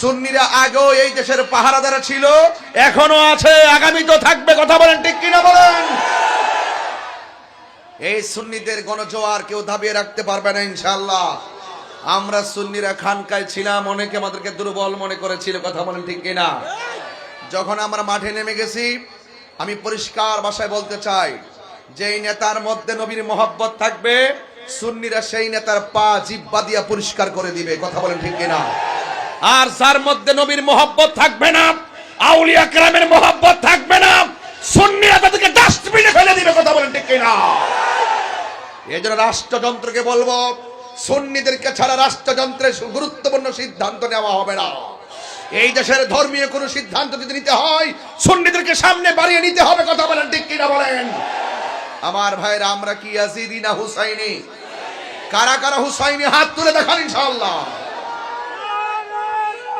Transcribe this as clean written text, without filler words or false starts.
সুন্নিরা আগেও এই দেশের পাহারাদার ছিল, এখনো আছে, আগামীতেও থাকবে। কথা বলেন ঠিক কিনা বলেন? এই সুন্নিদের গণজোয়ার কেউ দাবিয়ে রাখতে পারবে না ইনশাআল্লাহ। আমরা সুন্নিরা খানকায় ছিলাম, অনেকে আমাদেরকে দুর্বল মনে করেছিল। কথা বলেন ঠিক কিনা? যখন আমরা মাঠে নেমে গেছি, আমি পরিষ্কার ভাষায় বলতে চাই, যেই নেতার মধ্যে নবীর মহব্বত থাকবে, সুন্নিরা সেই নেতার পা জিহ্বা দিয়া পরিষ্কার করে দিবে। কথা বলেন ঠিক কিনা? আর যার মধ্যে নবীর মহব্বত থাকবে না, আউলিয়া কেরামের মহব্বত থাকবে না, সুন্নিরা তাদেরকে ডাস্টবিনে ফেলে দিবে। কথা বলেন ঠিক কিনা? এই জন্য রাষ্ট্রযন্ত্রকে বলবো, সুন্নিদেরকে ছাড়া রাষ্ট্রযন্ত্রের গুরুত্বপূর্ণ সিদ্ধান্ত নেওয়া হবে না। এই দেশের ধর্মীয় কোনো সিদ্ধান্ত যদি নিতে হয়, সুন্নিদেরকে সামনে বাড়িয়ে নিতে হবে। কথা বলেন ঠিক কিনা বলেন? আমার ভাইরা, আমরা কি ইয়াজিদি না হুসাইনি? কারা কারা হুসাইনি হাত তুলে দেখান ইনশাআল্লাহ।